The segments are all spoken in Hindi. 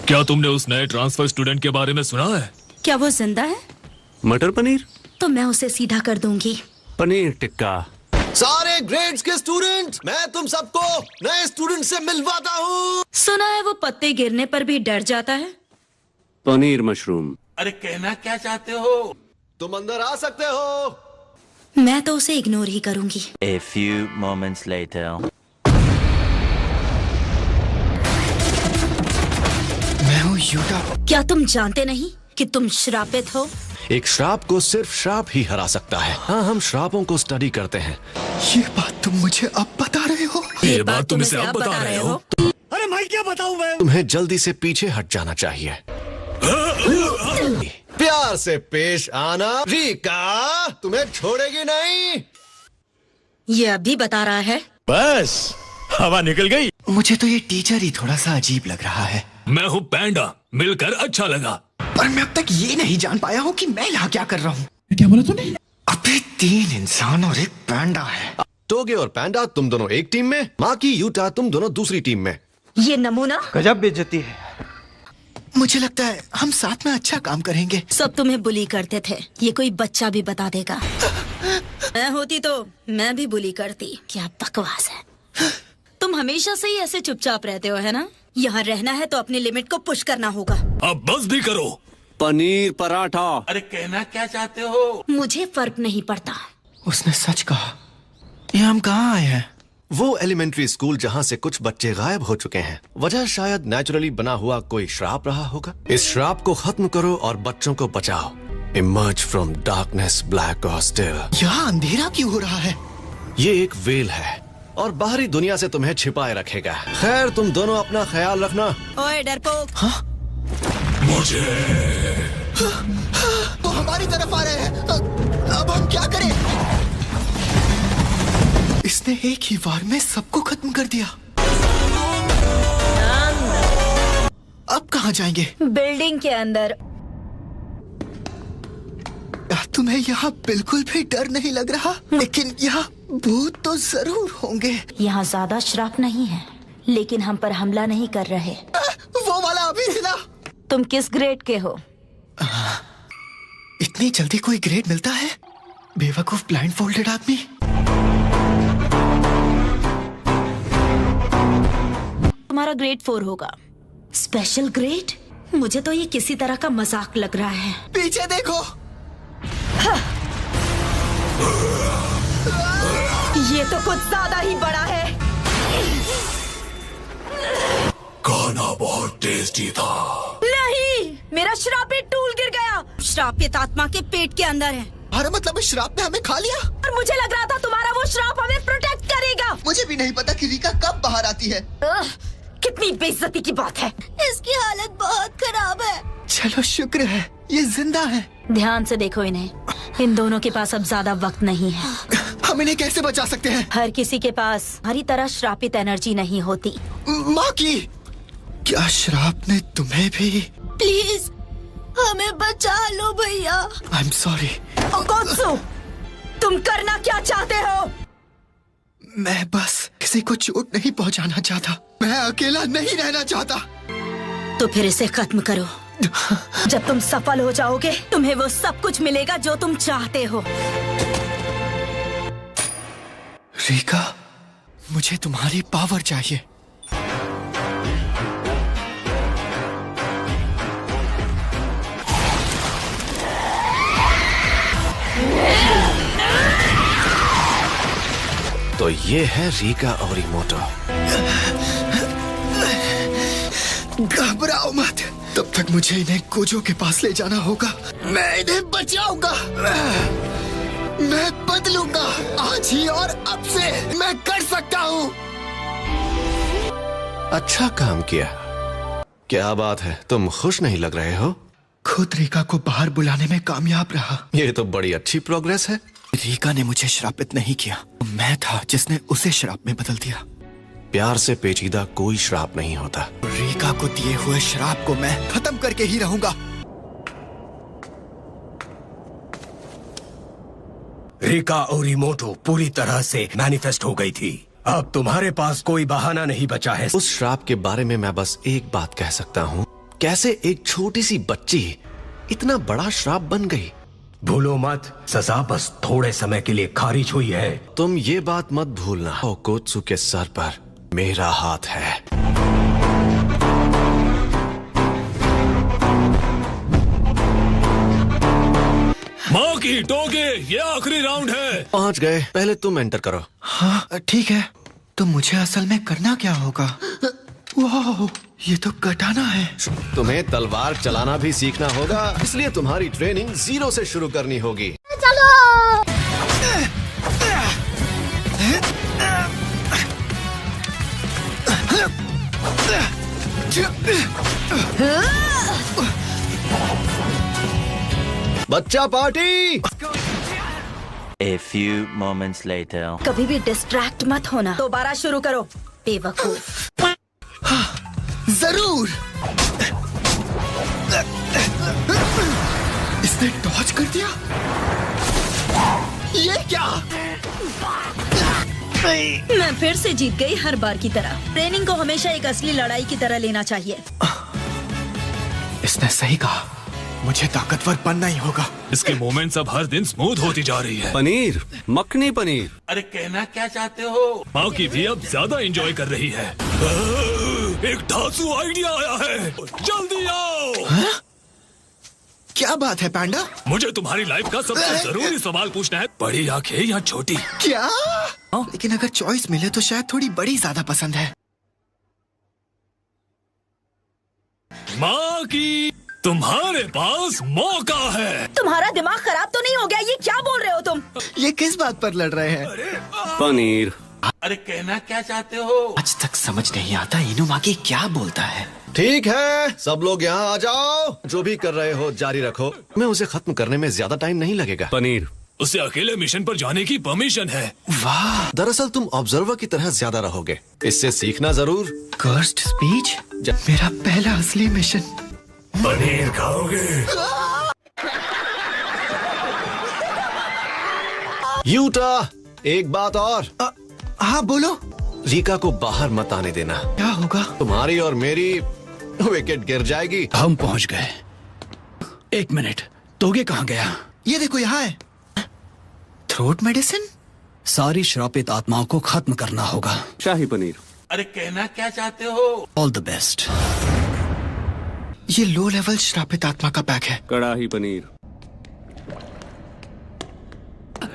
क्या तुमने उस नए ट्रांसफर स्टूडेंट के बारे में सुना है? क्या वो जिंदा है? मटर पनीर, तो मैं उसे सीधा कर दूंगी। पनीर टिक्का। सारे ग्रेड्स के स्टूडेंट, मैं तुम सबको नए स्टूडेंट से मिलवाता हूँ। सुना है वो पत्ते गिरने पर भी डर जाता है। पनीर मशरूम। अरे कहना क्या चाहते हो? तुम अंदर आ सकते हो। मैं तो उसे इग्नोर ही करूंगी। A few moments later. मैं हूँ यूटा। क्या तुम जानते नहीं कि तुम श्रापित हो? एक श्राप को सिर्फ श्राप ही हरा सकता है। हाँ, हम श्रापों को स्टडी करते हैं। ये बात तुम मुझे अब बता रहे हो? ये बात तुम इसे अब बता रहे हो? अरे मैं क्या बताऊं मैं? तुम्हें जल्दी से पीछे हट जाना चाहिए। प्यार से पेश आना। रीका तुम्हें छोड़ेगी नहीं। ये अभी बता रहा है। बस हवा निकल गई। मुझे तो ये टीचर ही थोड़ा सा अजीब लग रहा है। मैं हूँ पैंडा, मिलकर अच्छा लगा। पर मैं अब तक ये नहीं जान पाया हूँ कि मैं यहाँ क्या कर रहा हूँ। क्या बोला तूने? अबे 3 इंसान और एक पैंडा है। टोगे और पैंडा तुम दोनों एक टीम में, माकी यूटा तुम दोनों दूसरी टीम में। ये नमूना गजब बेइज्जती है। मुझे लगता है हम साथ में अच्छा काम करेंगे। सब तुम्हें बुली करते थे, ये कोई बच्चा भी बता देगा। मैं होती तो मैं भी बुली करती। क्या बकवास है। तुम हमेशा से ही ऐसे चुपचाप रहते हो, है ना? यहाँ रहना है तो अपनी लिमिट को पुश करना होगा। अब बस भी करो। पनीर पराठा। अरे कहना क्या चाहते हो? मुझे फर्क नहीं पड़ता। उसने सच कहा। ये हम कहाँ आए हैं? वो एलिमेंट्री स्कूल जहाँ से कुछ बच्चे गायब हो चुके हैं। वजह शायद नेचुरली बना हुआ कोई श्राप रहा होगा। इस श्राप को खत्म करो और बच्चों को बचाओ। इमर्ज फ्रॉम डार्कनेस ब्लैक और स्टिल। यहाँ अंधेरा क्यों हो रहा है? ये एक वेल है और बाहरी दुनिया से तुम्हें छिपाए रखेगा। खैर, तुम दोनों अपना ख्याल रखना। ओए डरपोक। मुझे वो हमारी तरफ आ रहे हैं। अब हम क्या करें? इसने एक ही वार में सबको खत्म कर दिया। अब कहाँ जाएंगे? बिल्डिंग के अंदर। तुम्हें यहाँ बिल्कुल भी डर नहीं लग रहा? लेकिन यहाँ भूत तो जरूर होंगे। यहाँ ज्यादा श्राप नहीं है, लेकिन हम पर हमला नहीं कर रहे। वो वाला अभी हिला। तुम किस ग्रेड के हो? इतनी जल्दी कोई ग्रेड मिलता है? बेवकूफ ब्लाइंड फोल्डेड आदमी। तुम्हारा ग्रेड 4 होगा। Special grade? मुझे तो ये किसी तरह का मजाक लग रहा है। पीछे देखो। ये तो कुछ ज्यादा ही बड़ा है। खाना बहुत टेस्टी था। नहीं, मेरा श्रापित टूल गिर गया। श्रापित आत्मा के पेट के अंदर है। अरे मतलब इस श्राप ने हमें खा लिया? और मुझे लग रहा था तुम्हारा वो श्राप हमें प्रोटेक्ट करेगा। मुझे भी नहीं पता कि रीका कब बाहर आती है। कितनी बेइज्जती की बात है। इसकी हालत बहुत खराब है। चलो शुक्र है ये जिंदा है। ध्यान से देखो इन्हें। इन दोनों के पास अब ज्यादा वक्त नहीं है। हम इन्हें कैसे बचा सकते हैं? हर किसी के पास हरी तरह श्रापित एनर्जी नहीं होती। माँ की क्या श्राप ने तुम्हें भी? प्लीज हमें बचा लो भैया। I am sorry. ओकोत्सु, तुम करना क्या चाहते हो? मैं बस किसी को चोट नहीं पहुंचाना चाहता। मैं अकेला नहीं रहना चाहता। तो फिर इसे खत्म करो। जब तुम सफल हो जाओगे, तुम्हें वो सब कुछ मिलेगा जो तुम चाहते हो। रीका, मुझे तुम्हारी पावर चाहिए। तो ये है रीका और इमोटो। घबराओ मत। तब तक मुझे इन्हें कोजो के पास ले जाना होगा। मैं इन्हें बचाऊंगा। मैं बदलूंगा आज ही और अब से। मैं कर सकता हूँ। अच्छा काम किया। क्या बात है, तुम खुश नहीं लग रहे हो? खुद रीका को बाहर बुलाने में कामयाब रहा। ये तो बड़ी अच्छी प्रोग्रेस है। रीका ने मुझे श्रापित नहीं किया, मैं था जिसने उसे श्राप में बदल दिया। प्यार से पेचीदा कोई श्राप नहीं होता। रीका को दिए हुए श्राप को मैं खत्म करके ही रहूंगा। रीका और इमोटो पूरी तरह से मैनिफेस्ट हो गई थी। अब तुम्हारे पास कोई बहाना नहीं बचा है। उस श्राप के बारे में मैं बस एक बात कह सकता हूँ कैसे एक छोटी सी बच्ची इतना बड़ा श्राप बन गई? भूलो मत, सजा बस थोड़े समय के लिए खारिज हुई है। तुम ये बात मत भूलना, ओकोत्सु के सर पर मेरा हाथ है। माँ की टोगे, ये आखिरी राउंड है। पहुंच गए, पहले तुम एंटर करो। हाँ ठीक है, तो मुझे असल में करना क्या होगा? वाह, ये तो कटाना है। तुम्हें तलवार चलाना भी सीखना होगा, इसलिए तुम्हारी ट्रेनिंग 0 से शुरू करनी होगी। बच्चा party. A few moments later. कभी भी डिस्ट्रैक्ट मत होना। दोबारा शुरू करो, बेवकूफ। जरूर। इसने डॉज कर दिया। ये क्या? मैं फिर से जीत गई, हर बार की तरह। ट्रेनिंग को हमेशा एक असली लड़ाई की तरह लेना चाहिए। इसने सही कहा, मुझे ताकतवर बनना ही होगा। इसके मोमेंट्स अब हर दिन स्मूथ होती जा रही है। पनीर, मखनी पनीर। अरे कहना क्या चाहते हो? माँ की भी अब ज्यादा एंजॉय कर रही है। एक धांसू आइडिया आया है, जल्दी आओ। क्या बात है पांडा? मुझे तुम्हारी लाइफ का सबसे जरूरी सवाल पूछना है, बड़ी आंखें या छोटी? क्या? लेकिन अगर चॉइस मिले तो शायद थोड़ी बड़ी ज्यादा पसंद है। माँ की, तुम्हारे पास मौका है। तुम्हारा दिमाग खराब तो नहीं हो गया? ये क्या बोल रहे हो तुम? ये किस बात पर लड़ रहे हैं? पनीर। अरे कहना क्या चाहते हो? आज तक समझ नहीं आता इनुमाकी क्या बोलता है। ठीक है, सब लोग यहाँ आ जाओ। जो भी कर रहे हो जारी रखो, मैं उसे खत्म करने में ज्यादा टाइम नहीं लगेगा। पनीर। उसे अकेले मिशन पर जाने की परमिशन है। वाह, दरअसल तुम ऑब्जर्वर की तरह ज्यादा रहोगे, इससे सीखना जरूर। कर्स्ड स्पीच, मेरा पहला असली मिशन। पनीर खाओगे? यूटा, एक बात और। हाँ बोलो। रीका को बाहर मत आने देना। क्या होगा? तुम्हारी और मेरी विकेट गिर जाएगी। हम पहुंच गए। एक मिनट, तोगे कहाँ गया? ये देखो यहाँ है। Throat medicine. सारी श्रापित आत्माओं को खत्म करना होगा। शाही पनीर। अरे कहना क्या चाहते हो? All the best. ये लो लेवल श्रापित आत्मा का पैक है। कड़ाही पनीर।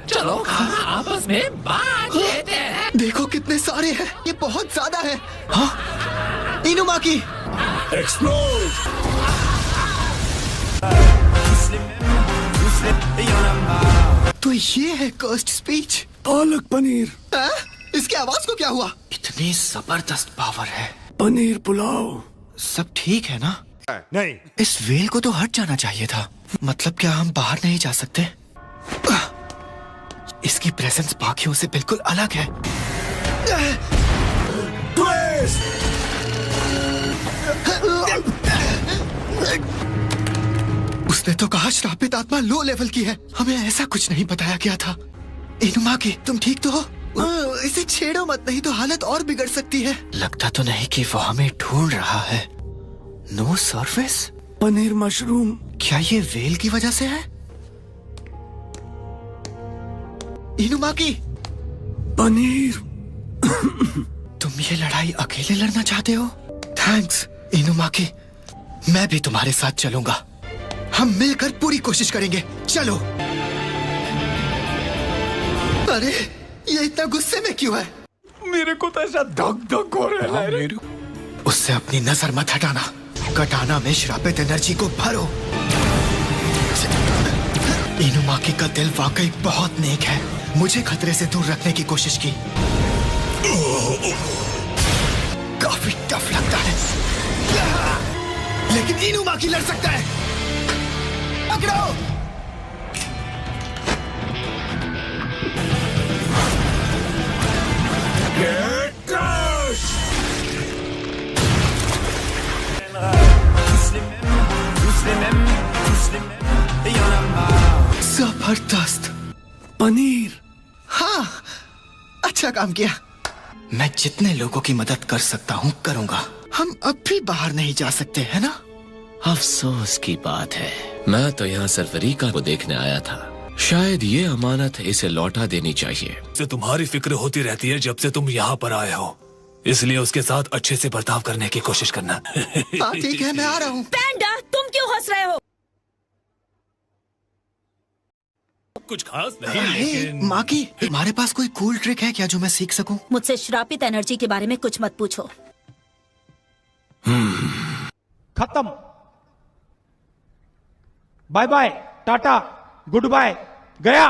चलो आपस में बांट लेते हैं। देखो कितने सारे हैं, ये बहुत ज्यादा है। हाँ, इनुमाकी। एक्सप्लोड। तो ये है कर्स्ड स्पीच। पालक पनीर। इसकी आवाज को क्या हुआ? इतनी जबरदस्त पावर है। पनीर पुलाव। सब ठीक है ना? नहीं। इस वेल को तो हट जाना चाहिए था। मतलब क्या हम बाहर नहीं जा सकते? इसकी प्रेजेंस बाकियों से बिल्कुल अलग है। उसने तो कहा श्रापित आत्मा लो लेवल की है। हमें ऐसा कुछ नहीं बताया गया था। इनुमाकी, तुम ठीक तो हो? इसे छेड़ो मत, नहीं तो हालत और बिगड़ सकती है। लगता तो नहीं कि वो हमें ढूंढ रहा है। No service. पनीर मशरूम। क्या ये वेल की वजह से है? इनुमाकी, पनीर। तुम ये लड़ाई अकेले लड़ना चाहते हो? थैंक्स इनुमाकी, मैं भी तुम्हारे साथ चलूंगा। हम मिलकर पूरी कोशिश करेंगे। चलो। अरे ये इतना गुस्से में क्यों है? मेरे को तो ऐसा धक धक हो रहा है। उससे अपनी नजर मत हटाना। कटाना में श्रापित एनर्जी को भरो। इनुमाकी का दिल वाकई बहुत नेक है। मुझे खतरे से दूर रखने की कोशिश की। काफी टफ लगता है, लेकिन इनुमाकी लड़ सकता है। पकड़ो। जबरदस्त। पनीर। हाँ, अच्छा काम किया। मैं जितने लोगों की मदद कर सकता हूँ करूंगा। हम अब भी बाहर नहीं जा सकते, है ना? अफसोस की बात है, मैं तो यहाँ सिर्फ रीका को देखने आया था। शायद ये अमानत इसे लौटा देनी चाहिए। से तुम्हारी फिक्र होती रहती है जब से तुम यहाँ पर आए हो, इसलिए उसके साथ अच्छे से बर्ताव करने की कोशिश करना। हाँ ठीक है, मैं आ रहा हूँ। पैंडा, तुम क्यों हंस रहे हो? कुछ खास नहीं, हे, लेकिन माँ की, तुम्हारे पास कोई कूल ट्रिक है क्या जो मैं सीख सकूं? मुझसे श्रापित एनर्जी के बारे में कुछ मत पूछो। खत्म। Bye bye, tata, goodbye, गया।